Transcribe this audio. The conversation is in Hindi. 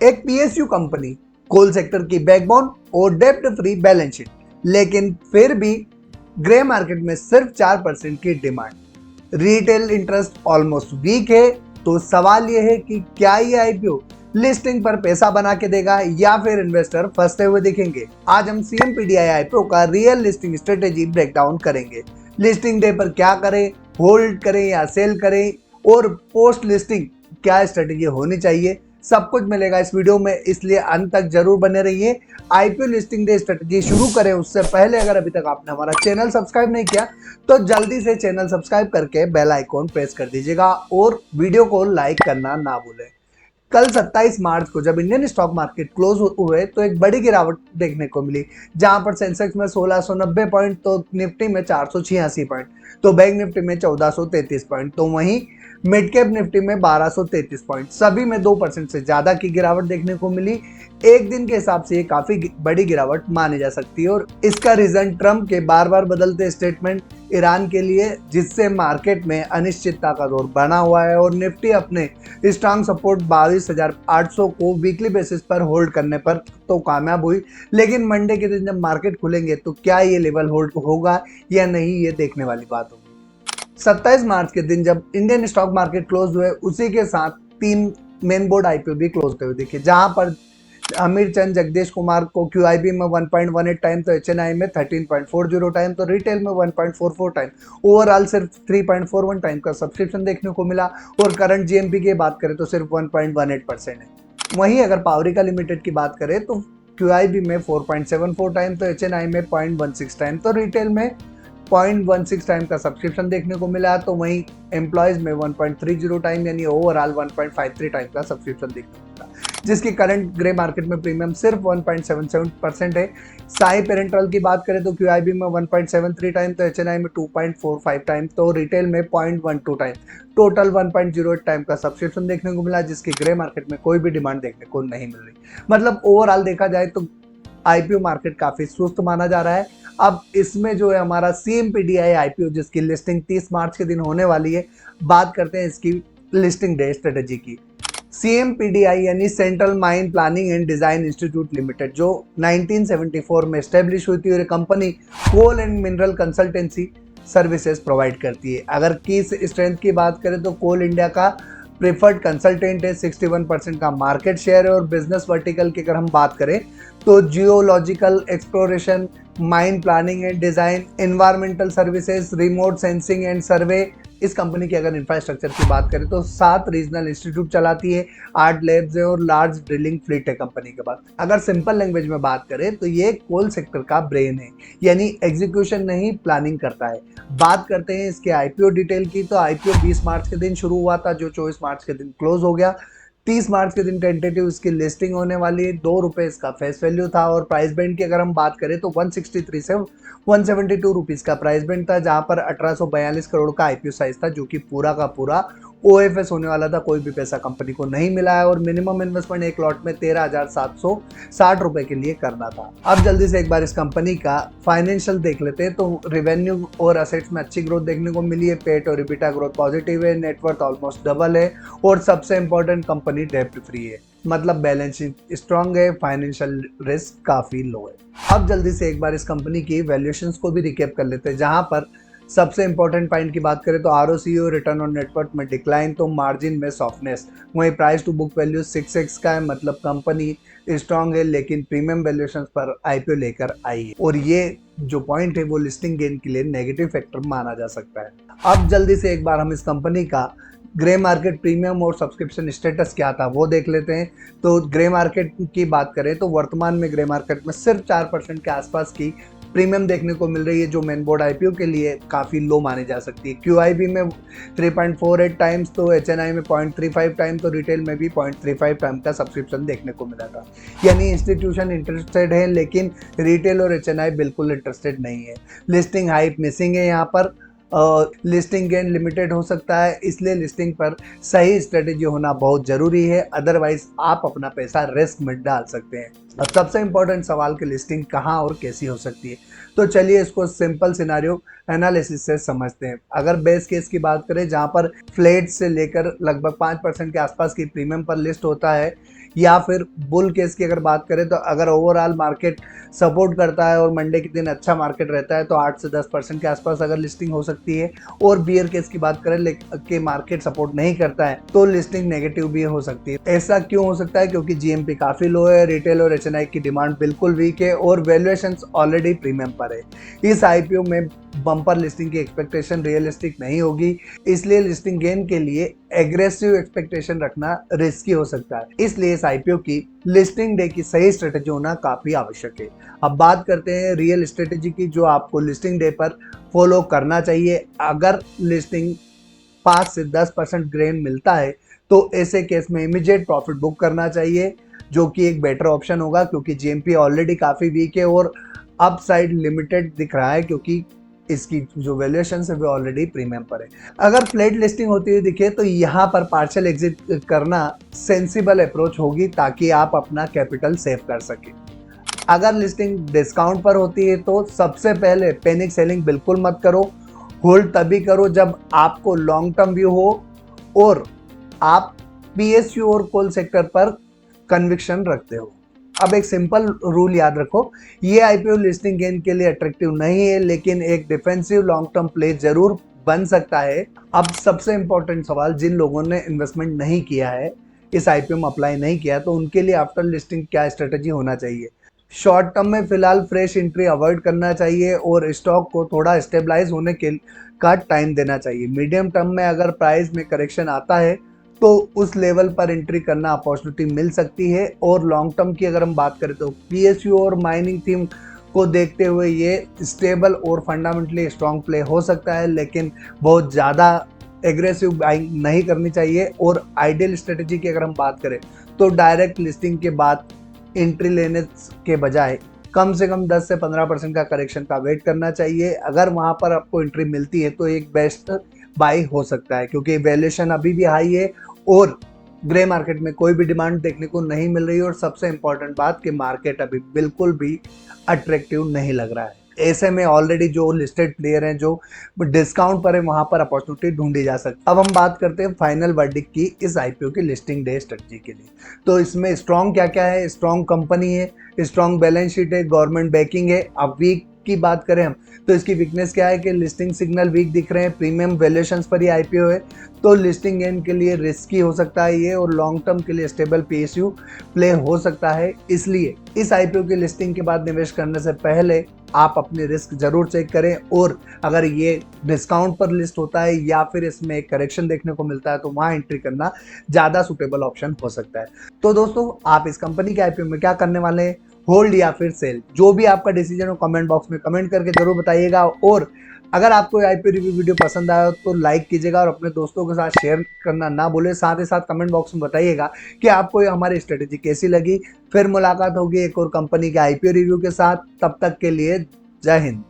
एक पीएसयू कंपनी, कोल सेक्टर की बैकबोन और डेप्ट फ्री बैलेंस शीट, लेकिन फिर भी ग्रे मार्केट में सिर्फ 4% की demand. Retail interest almost weak है। तो सवाल यह है कि क्या ये आईपीओ लिस्टिंग पर पैसा बना के देगा या फिर इन्वेस्टर फंसते हुए दिखेंगे। आज हम सीएमपीडीआई आईपीओ का रियल लिस्टिंग स्ट्रेटेजी ब्रेकडाउन करेंगे। लिस्टिंग डे पर क्या करें, होल्ड करें या सेल करें, और पोस्ट लिस्टिंग क्या स्ट्रेटेजी होनी चाहिए, सब कुछ मिलेगा इस वीडियो में, इसलिए अंत तक जरूर बने रहिए। आईपीओ लिस्टिंग डे स्ट्रेटेजी शुरू करें उससे पहले अगर अभी तक आपने हमारा चैनल सब्सक्राइब नहीं किया तो जल्दी से चैनल सब्सक्राइब करके बेल आइकॉन प्रेस कर दीजिएगा और वीडियो को लाइक करना ना भूलें। कल 27 मार्च को जब इंडियन स्टॉक मार्केट क्लोज हुए तो एक बड़ी गिरावट देखने को मिली, जहां पर सेंसेक्स में 1690 पॉइंट, तो निफ्टी में 486 पॉइंट, तो बैंक निफ्टी में 1433 पॉइंट, तो वहीं मिड कैप निफ्टी में 1233 पॉइंट, सभी में 2% से ज्यादा की गिरावट देखने को मिली। एक दिन के हिसाब से ये काफी बड़ी गिरावट मानी जा सकती है और इसका रीजन ट्रम्प के बार बार बदलते स्टेटमेंट ईरान के लिए, जिससे मार्केट में अनिश्चितता का दौर बना हुआ है और निफ्टी अपने स्ट्रांग सपोर्ट 22,800 को वीकली बेसिस पर होल्ड करने पर तो कामयाब हुई। लेकिन मंडे के दिन जब मार्केट खुलेंगे तो क्या ये लेवल होल्ड होगा या नहीं, ये देखने वाली बात होगी। 27 मार्च के दिन जब इंडियन स्टॉक मार्केट क्लोज हुए उसी के साथ 3 मेन बोर्ड आईपीओ भी क्लोज हुए दिखे, जहां पर अमीर चंद जगदीश कुमार को क्यूआईबी में 1.18 टाइम, तो एचएनआई में 13.40 टाइम, तो रिटेल में 1.44 टाइम, ओवरऑल सिर्फ 3.41 टाइम का सब्सक्रिप्शन देखने को मिला। और करंट जीएमपी की बात करें तो सिर्फ 1.18% है। वहीं अगर पावरिका लिमिटेड की बात करें तो क्यूआईबी में 4.74 टाइम, तो एचएनआई में 0.16 टाइम, तो रिटेल में 0.16 टाइम का सब्सक्रिप्शन देखने को मिला। तो वहीं एम्प्लॉयज में 1.30 टाइम यानी ओवरऑल 1.53 टाइम का सब्सक्रिप्शन देखने को मिला, जिसकी करंट ग्रे मार्केट में प्रीमियम सिर्फ 1.77% है। साई पेरेंटल की बात करें तो क्यूआईबी में 1.73 टाइम, तो एचएनआई में 2.45 टाइम, तो रिटेल में 0.12 टाइम, टोटल 1.08 टाइम का सब्सक्रिप्शन देखने को मिला, जिसकी ग्रे मार्केट में कोई भी डिमांड देखने को नहीं मिल रही। मतलब ओवरऑल देखा जाए तो आईपीओ मार्केट काफी सुस्त माना जा रहा है। अब इसमें जो है हमारा सीएमपीडीआई आईपीओ, जिसकी लिस्टिंग 30 मार्च के दिन होने वाली है, बात करते हैं इसकी लिस्टिंग डे स्ट्रेटेजी की। सीएमपीडीआई यानी central mine planning and design institute limited, जो 1974 में एस्टेब्लिश हुई थी और company coal and mineral consultancy services provide करती है। अगर की स्ट्रेंथ की बात करें तो कोल इंडिया का प्रेफर्ड कंसल्टेंट है, 61% का मार्केट शेयर है। और बिजनेस वर्टिकल की अगर हम बात करें तो geological exploration, mine planning and design, environmental services, remote sensing and सर्वे। इस कंपनी की अगर इंफ्रास्ट्रक्चर की बात करें तो 7 रीजनल इंस्टीट्यूट चलाती है, 8 लैब्स है और लार्ज ड्रिलिंग फ्लीट है कंपनी के पास। अगर सिंपल लैंग्वेज में बात करें तो ये कोल सेक्टर का ब्रेन है, यानी एग्जीक्यूशन नहीं प्लानिंग करता है। बात करते हैं इसके आईपीओ डिटेल की, तो आईपीओ 20 मार्च के दिन शुरू हुआ था, जो 24 मार्च के दिन क्लोज हो गया। 30 मार्च के दिन टेंटेटिव इसकी लिस्टिंग होने वाली है, ₹2 इसका फेस वैल्यू था। और प्राइस बैंड की अगर हम बात करें तो 163 से 172 रुपीज़ का प्राइस बैंड था, जहां पर 1842 करोड़ का आईपीओ साइज था, जो कि पूरा का पूरा ओएफएस होने वाला था। कोई भी पैसा कंपनी को नहीं मिला है और मिनिमम इन्वेस्टमेंट एक लॉट में 13,760 रुपए के लिए करना था। अब जल्दी से एक बार इस कंपनी का फाइनेंशियल देख लेते हैं। तो रेवेन्यू और असेट्स में अच्छी ग्रोथ देखने को मिली है, पेट और इबिटा ग्रोथ पॉजिटिव है, नेटवर्थ ऑलमोस्ट डबल है और सबसे इंपॉर्टेंट कंपनी डेब्ट फ्री है, मतलब बैलेंस शीट स्ट्रांग है, फाइनेंशियल रिस्क काफी लो है। अब जल्दी से एक बार इस कंपनी की वैल्यूएशंस को भी रिकैप कर लेते हैं, जहां पर सबसे इंपॉर्टेंट पॉइंट की बात करें तो आरओसी और रिटर्न ऑन नेटवर्थ में डिक्लाइन, तो मार्जिन में सॉफ्टनेस। वहीं price to book value 6x का है, मतलब कंपनी स्ट्रांग है, लेकिन प्रीमियम वैल्यूएशंस पर आईपीओ लेकर आई है और ये जो पॉइंट है वो लिस्टिंग गेन के लिए नेगेटिव फैक्टर माना जा सकता है। अब जल्दी से एक बार हम इस कंपनी का ग्रे मार्केट प्रीमियम और सब्सक्रिप्शन स्टेटस क्या था वो देख लेते हैं। तो ग्रे मार्केट की बात करें तो वर्तमान में ग्रे मार्केट में सिर्फ 4% के आसपास की प्रीमियम देखने को मिल रही है, जो मेन बोर्ड आईपीओ के लिए काफ़ी लो मानी जा सकती है। क्यूआईबी में 3.48 टाइम्स, तो एचएनआई में 0.35 टाइम, तो रिटेल में भी 0.35 टाइम का सब्सक्रिप्शन देखने को मिला था। यानी इंस्टीट्यूशन इंटरेस्टेड है, लेकिन रिटेल और एचएनआई बिल्कुल इंटरेस्टेड नहीं है। लिस्टिंग हाइप मिसिंग है, यहाँ पर लिस्टिंग गेन लिमिटेड हो सकता है, इसलिए लिस्टिंग पर सही स्ट्रेटेजी होना बहुत जरूरी है, अदरवाइज आप अपना पैसा रिस्क में डाल सकते हैं। अब सबसे इंपॉर्टेंट सवाल कि लिस्टिंग कहाँ और कैसी हो सकती है, तो चलिए इसको सिंपल सिनारियो एनालिसिस से समझते हैं। अगर बेस केस की बात करें, जहाँ पर फ्लेट से लेकर लगभग 5% के आसपास की प्रीमियम पर लिस्ट होता है, या फिर बुल केस की अगर बात करें तो अगर ओवरऑल मार्केट सपोर्ट करता है और मंडे के दिन अच्छा मार्केट रहता है तो 8 से 10% के आसपास अगर लिस्टिंग हो सकती है। और बियर केस की बात करें कि मार्केट सपोर्ट नहीं करता है तो लिस्टिंग नेगेटिव भी हो सकती है। ऐसा क्यों हो सकता है? क्योंकि जीएमपी काफी लो है, रिटेल और एचएनआई की डिमांड बिल्कुल वीक है और वैल्यूएशंस ऑलरेडी प्रीमियम पर है। इस आईपीओ में बम्पर लिस्टिंग की एक्सपेक्टेशन रियलिस्टिक नहीं होगी, इसलिए लिस्टिंग गेन के लिए एग्रेसिव एक्सपेक्टेशन रखना रिस्की हो सकता है। इसलिए इस आईपीओ की लिस्टिंग डे की सही स्ट्रेटेजी होना काफी आवश्यक है। अब बात करते हैं रियल स्ट्रेटेजी की जो आपको लिस्टिंग डे पर फॉलो करना चाहिए। अगर लिस्टिंग 5 से 10% गेन मिलता है तो ऐसे केस में इमीडिएट प्रॉफिट बुक करना चाहिए, जो कि एक बेटर ऑप्शन होगा क्योंकि जीएमपी ऑलरेडी काफी वीक है और अपसाइड लिमिटेड दिख रहा है क्योंकि इसकी जो वैल्यूएशन है वो ऑलरेडी प्रीमियम पर है। अगर फ्लैट लिस्टिंग होती हुई दिखे तो यहाँ पर पार्शियल एग्जिट करना सेंसिबल अप्रोच होगी ताकि आप अपना कैपिटल सेव कर सकें। अगर लिस्टिंग डिस्काउंट पर होती है तो सबसे पहले पैनिक सेलिंग बिल्कुल मत करो। होल्ड तभी करो जब आपको लॉन्ग टर्म व्यू हो और आप पीएसयू और कोल सेक्टर पर कन्विक्शन रखते हो। अब एक सिंपल रूल याद रखो, ये आईपीओ लिस्टिंग गेन के लिए अट्रैक्टिव नहीं है लेकिन एक डिफेंसिव लॉन्ग टर्म प्ले जरूर बन सकता है। अब सबसे इंपॉर्टेंट सवाल, जिन लोगों ने इन्वेस्टमेंट नहीं किया है, इस आईपीओ में अप्लाई नहीं किया, तो उनके लिए आफ्टर लिस्टिंग क्या स्ट्रेटेजी होना चाहिए? शॉर्ट टर्म में फिलहाल फ्रेश एंट्री अवॉइड करना चाहिए और स्टॉक को थोड़ा स्टेबलाइज होने के का टाइम देना चाहिए। मीडियम टर्म में अगर प्राइस में करेक्शन आता है तो उस लेवल पर एंट्री करना अपॉर्चुनिटी मिल सकती है। और लॉन्ग टर्म की अगर हम बात करें तो पीएसयू और माइनिंग थीम को देखते हुए ये स्टेबल और फंडामेंटली स्ट्रॉन्ग प्ले हो सकता है, लेकिन बहुत ज़्यादा एग्रेसिव बाइंग नहीं करनी चाहिए। और आइडियल स्ट्रेटेजी की अगर हम बात करें तो डायरेक्ट लिस्टिंग के बाद एंट्री लेने के बजाय कम से कम 10 से 15% का करेक्शन का वेट करना चाहिए। अगर वहां पर आपको एंट्री मिलती है तो एक बेस्ट बाई हो सकता है क्योंकि वैल्यूएशन अभी भी हाई है और ग्रे मार्केट में कोई भी डिमांड देखने को नहीं मिल रही है। और सबसे इंपॉर्टेंट बात कि मार्केट अभी बिल्कुल भी अट्रैक्टिव नहीं लग रहा है। ऐसे में ऑलरेडी जो लिस्टेड प्लेयर हैं जो डिस्काउंट पर है वहां पर अपॉर्चुनिटी ढूंढी जा सकती है। अब हम बात करते हैं फाइनल वर्डिक्ट की इस आईपीओ की लिस्टिंग डे स्ट्रेटजी के लिए। तो इसमें स्ट्रॉन्ग क्या क्या है? स्ट्रॉन्ग कंपनी है, स्ट्रॉन्ग बैलेंस शीट है, गवर्नमेंट बैकिंग है। अब वीक की बात करें हम तो इसकी वीकनेस क्या है कि लिस्टिंग सिग्नल वीक दिख रहे हैं, प्रीमियम वैल्यूएशंस पर ये आईपीओ है तो लिस्टिंग गेन के लिए रिस्की हो सकता है ये, और लॉन्ग टर्म के लिए स्टेबल पीएसयू प्ले हो सकता है। इसलिए इस आईपीओ की लिस्टिंग के बाद निवेश करने से पहले आप अपने रिस्क जरूर चेक करें और अगर ये डिस्काउंट पर लिस्ट होता है या फिर इसमें एक करेक्शन देखने को मिलता है तो वहां एंट्री करना ज़्यादा सुटेबल ऑप्शन हो सकता है। तो दोस्तों, आप इस कंपनी के आईपीओ में क्या करने वाले हैं, होल्ड या फिर सेल? जो भी आपका डिसीजन हो कमेंट बॉक्स में कमेंट करके जरूर बताइएगा। और अगर आपको आईपीओ रिव्यू वीडियो पसंद आया तो लाइक कीजिएगा और अपने दोस्तों के साथ शेयर करना ना भूलें। साथ ही साथ कमेंट बॉक्स में बताइएगा कि आपको ये हमारी स्ट्रेटेजी कैसी लगी। फिर मुलाकात होगी एक और कंपनी के आईपीओ रिव्यू के साथ। तब तक के लिए जय हिंद।